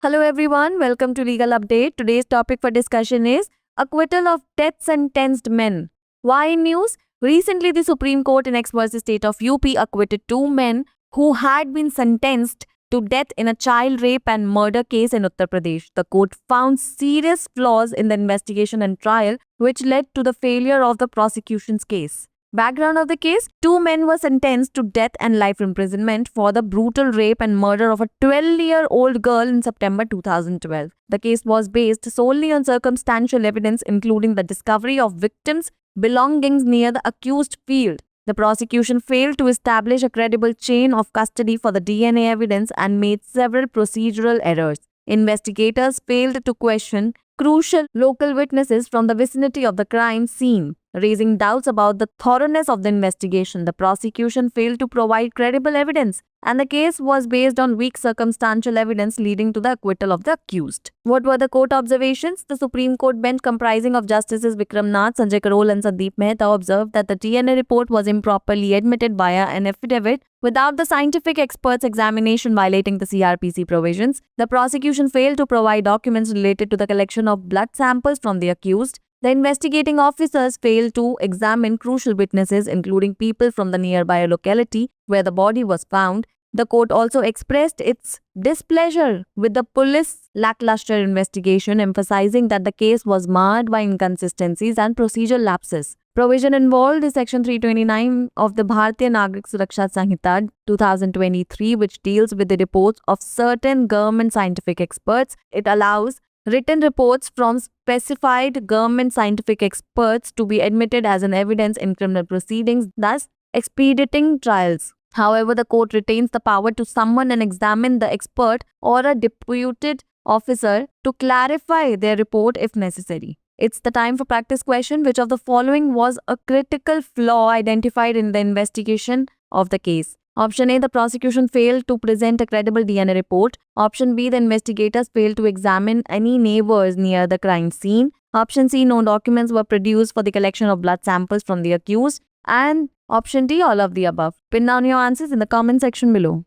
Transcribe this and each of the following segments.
Hello everyone, welcome to Legal Update. Today's topic for discussion is acquittal of death sentenced men. Why in news? Recently, the Supreme Court in X versus State of UP acquitted two men who had been sentenced to death in a child rape and murder case in Uttar Pradesh. The court found serious flaws in the investigation and trial, which led to the failure of the prosecution's case. Background of the case: two men were sentenced to death and life imprisonment for the brutal rape and murder of a 12-year-old girl in September 2012. The case was based solely on circumstantial evidence, including the discovery of victims' belongings near the accused field. The prosecution failed to establish a credible chain of custody for the DNA evidence and made several procedural errors. Investigators failed to question crucial local witnesses from the vicinity of the crime scene, raising doubts about the thoroughness of the investigation. The prosecution failed to provide credible evidence, and the case was based on weak circumstantial evidence, leading to the acquittal of the accused. What were the court observations? The Supreme Court bench, comprising of Justices Vikram Nath, Sanjay Karol and Sandeep Mehta, observed that the DNA report was improperly admitted via an affidavit without the scientific expert's examination, violating the CRPC provisions. The prosecution failed to provide documents related to the collection of blood samples from the accused. The investigating officers failed to examine crucial witnesses, including people from the nearby locality where the body was found. The court also expressed its displeasure with the police's lackluster investigation, emphasizing that the case was marred by inconsistencies and procedural lapses. Provision involved is Section 329 of the Bharatiya Nagrik Suraksha Sanhita 2023, which deals with the reports of certain government scientific experts. It allows written reports from specified government scientific experts to be admitted as an evidence in criminal proceedings, thus expediting trials. However, the court retains the power to summon and examine the expert or a deputed officer to clarify their report if necessary. It's the time for practice question. Which of the following was a critical flaw identified in the investigation of the case? Option A, the prosecution failed to present a credible DNA report. Option B, the investigators failed to examine any neighbors near the crime scene. Option C, no documents were produced for the collection of blood samples from the accused. And option D, all of the above. Pin down your answers in the comment section below.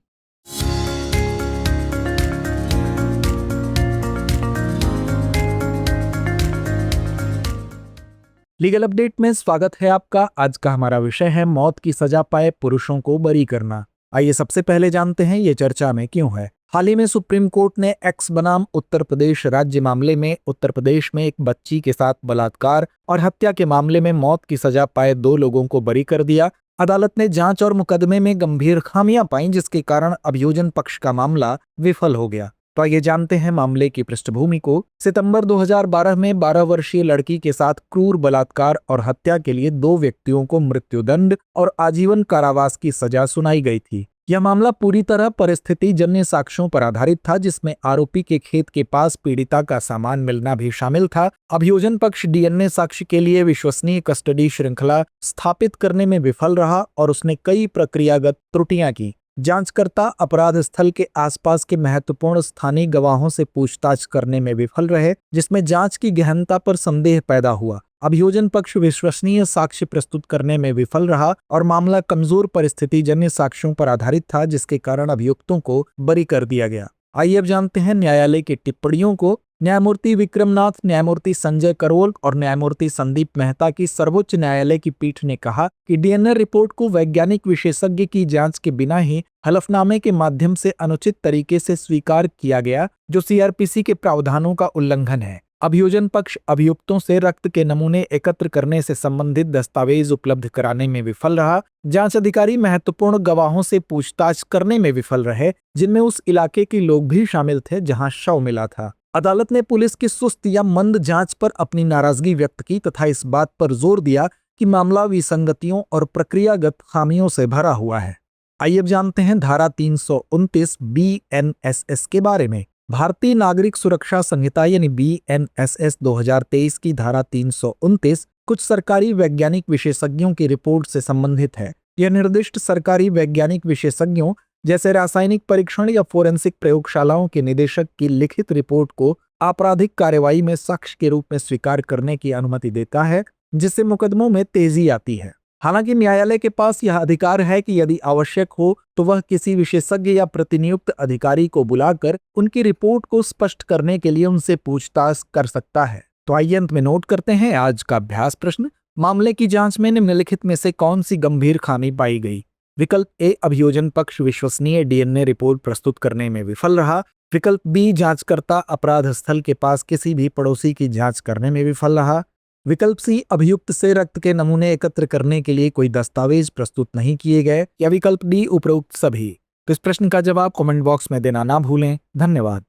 Legal update में स्वागत है आपका। आज का हमारा विषय है मौत की सजा पाए पुरुषों को बरी करना। आइए सबसे पहले जानते हैं ये चर्चा में क्यों है। हाल ही में सुप्रीम कोर्ट ने एक्स बनाम उत्तर प्रदेश राज्य मामले में उत्तर प्रदेश में एक बच्ची के साथ बलात्कार और हत्या के मामले में मौत की सजा पाए दो लोगों को बरी कर दिया। अदालत ने जांच और मुकदमे में गंभीर खामियां पाई, जिसके कारण अभियोजन पक्ष का मामला विफल हो गया। तो आइए जानते हैं मामले की पृष्ठभूमि को। सितंबर 2012 में 12 वर्षीय लड़की के साथ क्रूर बलात्कार और हत्या के लिए दो व्यक्तियों को मृत्युदंड और आजीवन कारावास की सजा सुनाई गई थी। यह मामला पूरी तरह परिस्थिति जन्य साक्ष्यों पर आधारित था, जिसमें आरोपी के खेत के पास पीड़िता का सामान मिलना भी शामिल था। अभियोजन पक्ष डीएनए साक्ष्य के लिए विश्वसनीय कस्टडी श्रृंखला स्थापित करने में विफल रहा और उसने कई प्रक्रियागत त्रुटियां की। जांचकर्ता अपराध स्थल के आसपास के महत्वपूर्ण स्थानीय गवाहों से पूछताछ करने में विफल रहे, जिसमें जांच की गहनता पर संदेह पैदा हुआ। अभियोजन पक्ष विश्वसनीय साक्ष्य प्रस्तुत करने में विफल रहा और मामला कमजोर परिस्थिति जन्य साक्ष्यों पर आधारित था, जिसके कारण अभियुक्तों को बरी कर दिया गया। आइए अब जानते हैं न्यायालय की टिप्पणियों को। न्यायमूर्ति विक्रम नाथ, न्यायमूर्ति संजय करोल और न्यायमूर्ति संदीप मेहता की सर्वोच्च न्यायालय की पीठ ने कहा कि डीएनए रिपोर्ट को वैज्ञानिक विशेषज्ञ की जांच के बिना ही हलफनामे के माध्यम से अनुचित तरीके से स्वीकार किया गया, जो सीआरपीसी के प्रावधानों का उल्लंघन है। अभियोजन पक्ष अभियुक्तों से रक्त के नमूने एकत्र करने से संबंधित दस्तावेज उपलब्ध कराने में विफल रहा। जांच अधिकारी महत्वपूर्ण गवाहों से पूछताछ करने में विफल रहे, जिनमें उस इलाके के लोग भी शामिल थे जहां शव मिला था। अदालत ने पुलिस की सुस्त या मंद जांच पर अपनी नाराजगी व्यक्त की तथा इस बात पर जोर दिया कि मामला विसंगतियों और प्रक्रियागत खामियों से भरा हुआ है। आइए अब जानते हैं धारा 329 BNSS के बारे में। भारतीय नागरिक सुरक्षा संहिता यानी BNSS 2023 की धारा 329 कुछ सरकारी वैज्ञानिक विशेषज्ञों की रिपोर्ट से संबंधित है। यह निर्दिष्ट सरकारी वैज्ञानिक विशेषज्ञों जैसे रासायनिक परीक्षण या फोरेंसिक प्रयोगशालाओं के निदेशक की लिखित रिपोर्ट को आपराधिक कार्यवाही में साक्ष्य के रूप में स्वीकार करने की अनुमति देता है, जिससे मुकदमों में तेजी आती है। हालांकि न्यायालय के पास यह अधिकार है कि यदि आवश्यक हो तो वह किसी विशेषज्ञ या प्रतिनियुक्त अधिकारी को बुलाकर उनकी रिपोर्ट को स्पष्ट करने के लिए उनसे पूछताछ कर सकता है। तो आइए अंत में नोट करते हैं आज का अभ्यास प्रश्न। मामले की जांच में निम्नलिखित में से कौन सी गंभीर खामी पाई गई? विकल्प ए, अभियोजन पक्ष विश्वसनीय डीएनए रिपोर्ट प्रस्तुत करने में विफल रहा। विकल्प बी, जांचकर्ता अपराध स्थल के पास किसी भी पड़ोसी की जांच करने में विफल रहा। विकल्प सी, अभियुक्त से रक्त के नमूने एकत्र करने के लिए कोई दस्तावेज प्रस्तुत नहीं किए गए। या विकल्प डी, उपरोक्त सभी। तो इस प्रश्न का जवाब कमेंट बॉक्स में देना ना भूलें। धन्यवाद।